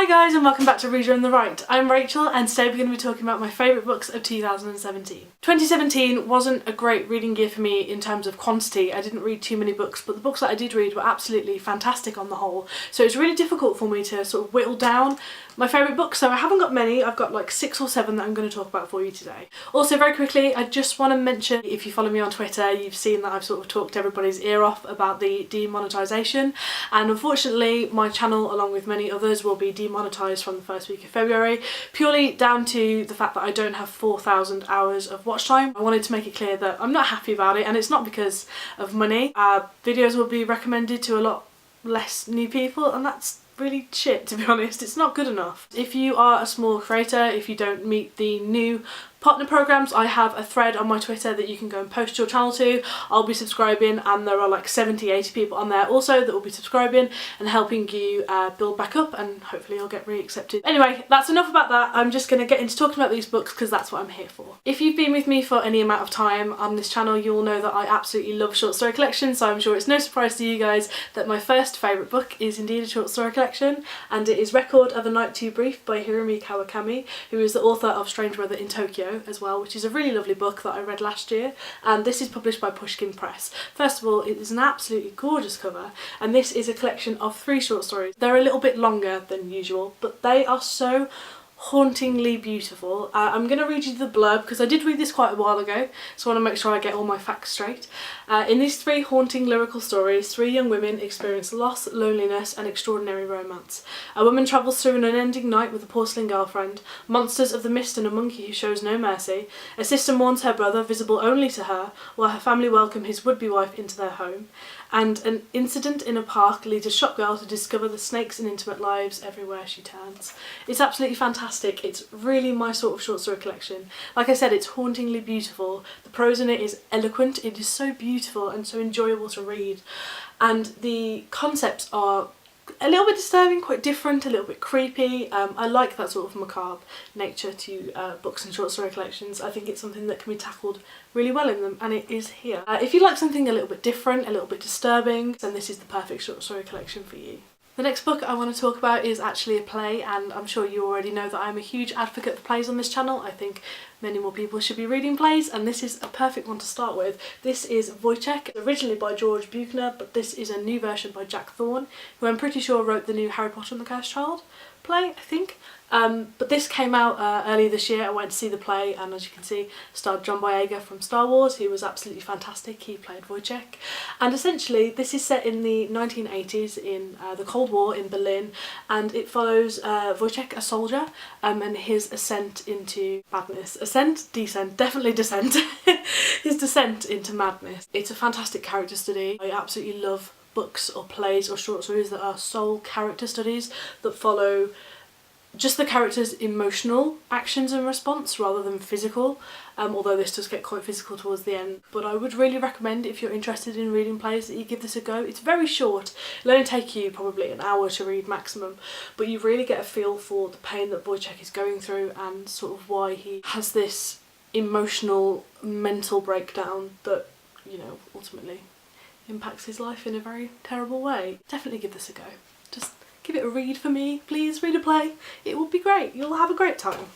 Hi guys and welcome back to Reader on the Right. I'm Rachel and today we're going to be talking about my favourite books of 2017. 2017 wasn't a great reading year for me in terms of quantity. I didn't read too many books, but the books that I did read were absolutely fantastic on the whole. So it's really difficult for me to sort of whittle down my favourite books. So I haven't got many, I've got like 6 or 7 that I'm going to talk about for you today. Also very quickly, I just want to mention, if you follow me on Twitter, you've seen that I've sort of talked everybody's ear off about the demonetisation, and unfortunately my channel, along with many others, will be demonetised from the first week of February, purely down to the fact that I don't have 4,000 hours of watch time. I wanted to make it clear that I'm not happy about it, and it's not because of money. Videos will be recommended to a lot less new people, and that's really shit, to be honest. It's not good enough. If you are a small creator, if you don't meet the new partner programs, I have a thread on my Twitter that you can go and post your channel to. I'll be subscribing, and there are like 70-80 people on there also that will be subscribing and helping you build back up, and hopefully you'll get re-accepted. Anyway, that's enough about that. I'm just going to get into talking about these books because that's what I'm here for. If you've been with me for any amount of time on this channel, you will know that I absolutely love short story collections, so I'm sure it's no surprise to you guys that my first favourite book is indeed a short story collection, and it is Record of a Night Too Brief by Hiromi Kawakami, who is the author of Strange Weather in Tokyo as well, which is a really lovely book that I read last year, and this is published by Pushkin Press. First of all, it is an absolutely gorgeous cover, and this is a collection of 3 short stories. They're a little bit longer than usual, but they are so hauntingly beautiful. I'm going to read you the blurb because I did read this quite a while ago, so I want to make sure I get all my facts straight. In these 3 haunting lyrical stories, 3 young women experience loss, loneliness and extraordinary romance. A woman travels through an unending night with a porcelain girlfriend, monsters of the mist and a monkey who shows no mercy. A sister mourns her brother, visible only to her, while her family welcome his would-be wife into their home. And an incident in a park leads a shop girl to discover the snakes and intimate lives everywhere she turns. It's absolutely fantastic. It's really my sort of short story collection. Like I said, it's hauntingly beautiful. The prose in it is eloquent. It is so beautiful and so enjoyable to read. And the concepts are a little bit disturbing, quite different, a little bit creepy. I like that sort of macabre nature to books and short story collections. I think it's something that can be tackled really well in them, and it is here. If you like something a little bit different, a little bit disturbing, then this is the perfect short story collection for you. The next book I want to talk about is actually a play, and I'm sure you already know that I'm a huge advocate for plays on this channel. I think many more people should be reading plays, and this is a perfect one to start with. This is Woyzeck, originally by George Buchner, but this is a new version by Jack Thorne, who I'm pretty sure wrote the new Harry Potter and the Cursed Child play, I think. But this came out early this year. I went to see the play, and as you can see, starred John Boyega from Star Wars, who was absolutely fantastic. He played Woyzeck. And essentially this is set in the 1980s in the Cold War in Berlin, and it follows Woyzeck, a soldier, and his ascent into madness. Ascent? Descent. Definitely descent. His descent into madness. It's a fantastic character study. I absolutely love books or plays or short stories that are sole character studies that follow just the character's emotional actions and response rather than physical, although this does get quite physical towards the end. But I would really recommend, if you're interested in reading plays, that you give this a go. It's very short. It'll only take you probably an hour to read maximum, but you really get a feel for the pain that Woyzeck is going through and sort of why he has this emotional, mental breakdown that, you know, ultimately impacts his life in a very terrible way. Definitely give this a go. Just give it a read for me, please. Read a play. It will be great. You'll have a great time.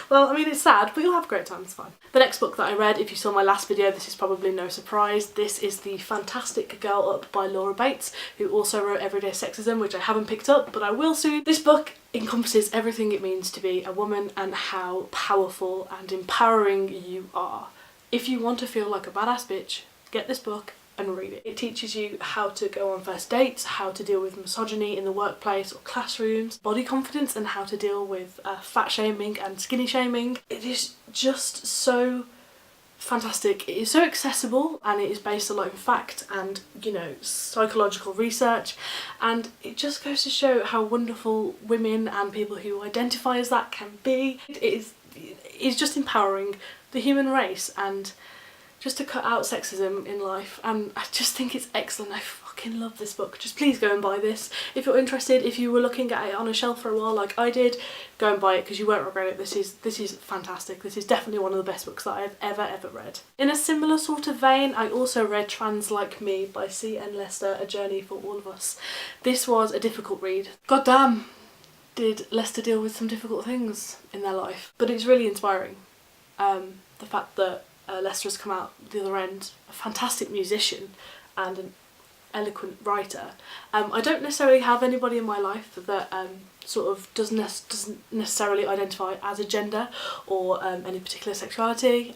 Well, I mean, it's sad, but you'll have a great time, it's fine. The next book that I read, if you saw my last video, this is probably no surprise. This is The Fantastic Girl Up by Laura Bates, who also wrote Everyday Sexism, which I haven't picked up, but I will soon. This book encompasses everything it means to be a woman and how powerful and empowering you are. If you want to feel like a badass bitch, get this book and read it. It teaches you how to go on first dates, how to deal with misogyny in the workplace or classrooms, body confidence, and how to deal with fat shaming and skinny shaming. It is just so fantastic. It is so accessible, and it is based a lot in fact and, you know, psychological research, and it just goes to show how wonderful women and people who identify as that can be. It is just empowering the human race and just to cut out sexism in life, and I just think it's excellent. I fucking love this book. Just please go and buy this. If you're interested, if you were looking at it on a shelf for a while like I did, go and buy it because you won't regret it. This is fantastic. This is definitely one of the best books that I've ever read. In a similar sort of vein, I also read Trans Like Me by C.N. Lester, A Journey for All of Us. This was a difficult read. God damn. did Lester deal with some difficult things in their life, but it's really inspiring. The fact that Lester has come out the other end, a fantastic musician and an eloquent writer. I don't necessarily have anybody in my life that sort of doesn't necessarily identify as a gender or any particular sexuality.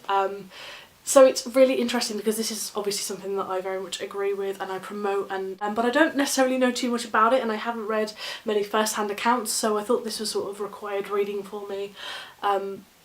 So it's really interesting because this is obviously something that I very much agree with and I promote, but I don't necessarily know too much about it, and I haven't read many first-hand accounts, so I thought this was sort of required reading for me.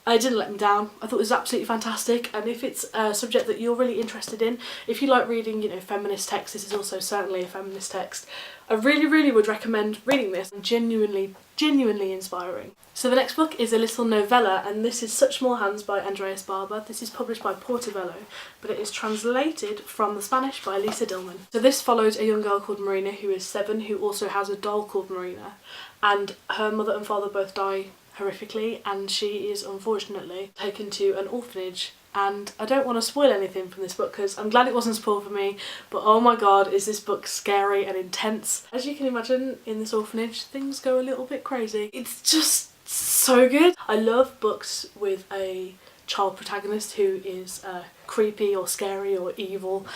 It didn't let me down. I thought it was absolutely fantastic, and if it's a subject that you're really interested in, if you like reading, you know, feminist text, this is also certainly a feminist text. I really would recommend reading this. Genuinely inspiring. So the next book is a little novella, and this is Such Small Hands by Andreas Barber. This is published by Portobello, but it is translated from the Spanish by Lisa Dillman. So this follows a young girl called Marina who is 7, who also has a doll called Marina, and her mother and father both die horrifically, and she is unfortunately taken to an orphanage. And I don't want to spoil anything from this book because I'm glad it wasn't spoiled for me, but oh my god, is this book scary and intense. As you can imagine, in this orphanage things go a little bit crazy. It's just so good. I love books with a child protagonist who is creepy or scary or evil.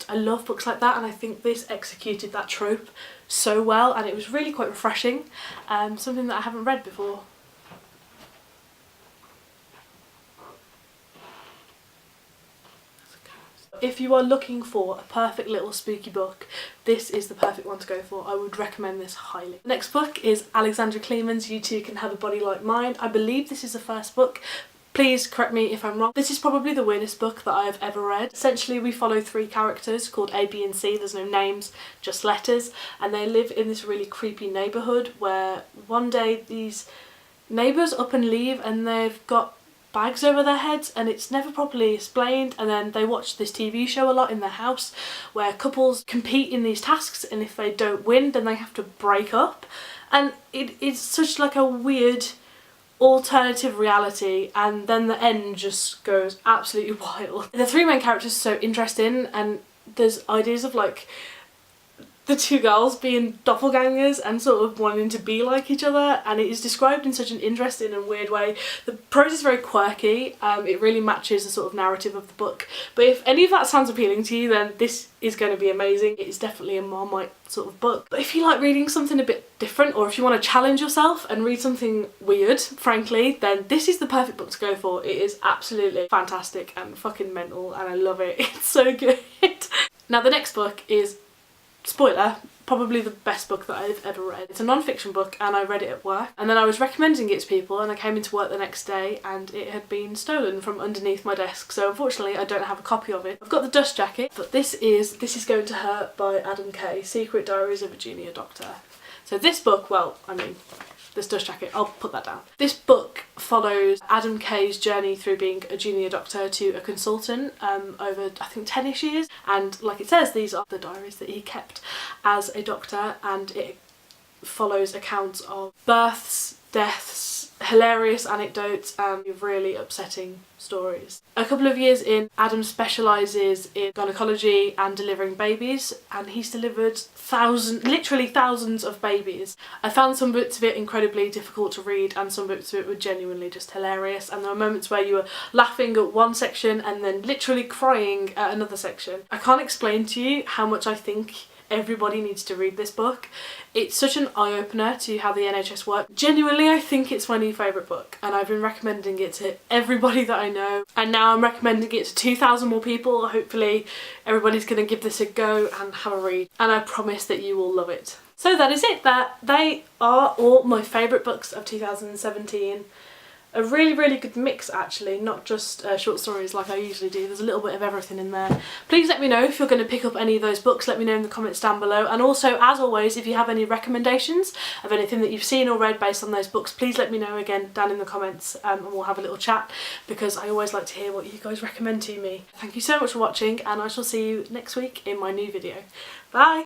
I love books like that, and I think this executed that trope so well, and it was really quite refreshing. Something that I haven't read before. If you are looking for a perfect little spooky book, this is the perfect one to go for. I would recommend this highly. The next book is Alexandra Kleeman's You Too Can Have a Body Like Mine. I believe this is the first book. Please correct me if I'm wrong. This is probably the weirdest book that I have ever read. Essentially we follow 3 characters called A, B and C. There's no names, just letters, and they live in this really creepy neighbourhood where one day these neighbours up and leave and they've got bags over their heads and it's never properly explained, and then they watch this TV show a lot in their house where couples compete in these tasks, and if they don't win then they have to break up, and it's such like a weird alternative reality, and then the end just goes absolutely wild. The 3 main characters are so interesting, and there's ideas of like the 2 girls being doppelgangers and sort of wanting to be like each other, and it is described in such an interesting and weird way. The prose is very quirky, it really matches the sort of narrative of the book, but if any of that sounds appealing to you then this is going to be amazing. It's definitely a Marmite sort of book. But if you like reading something a bit different, or if you want to challenge yourself and read something weird, frankly, then this is the perfect book to go for. It is absolutely fantastic and fucking mental, and I love it. It's so good. Now the next book is, spoiler, probably the best book that I've ever read. It's a non-fiction book and I read it at work, and then I was recommending it to people and I came into work the next day and it had been stolen from underneath my desk, so unfortunately I don't have a copy of it. I've got the dust jacket, but this is Going to Hurt by Adam Kay, Secret Diaries of a Junior Doctor. So this book, well, I mean, this dust jacket, I'll put that down. This book follows Adam Kay's journey through being a junior doctor to a consultant over I think 10ish years, and like it says, these are the diaries that he kept as a doctor, and it follows accounts of births, deaths, hilarious anecdotes and really upsetting stories. A couple of years in, Adam specialises in gynecology and delivering babies, and he's delivered literally thousands of babies. I found some bits of it incredibly difficult to read and some bits of it were genuinely just hilarious, and there were moments where you were laughing at one section and then literally crying at another section. I can't explain to you how much I think everybody needs to read this book. It's such an eye-opener to how the NHS works. Genuinely, I think it's my new favourite book, and I've been recommending it to everybody that I know, and now I'm recommending it to 2,000 more people. Hopefully everybody's going to give this a go and have a read, and I promise that you will love it. So that is it. They are all my favourite books of 2017. A really good mix actually, not just short stories like I usually do. There's a little bit of everything in there. Please let me know if you're going to pick up any of those books. Let me know in the comments down below, and also, as always, if you have any recommendations of anything that you've seen or read based on those books, please let me know again down in the comments, and we'll have a little chat, because I always like to hear what you guys recommend to me. Thank you so much for watching, and I shall see you next week in my new video. Bye!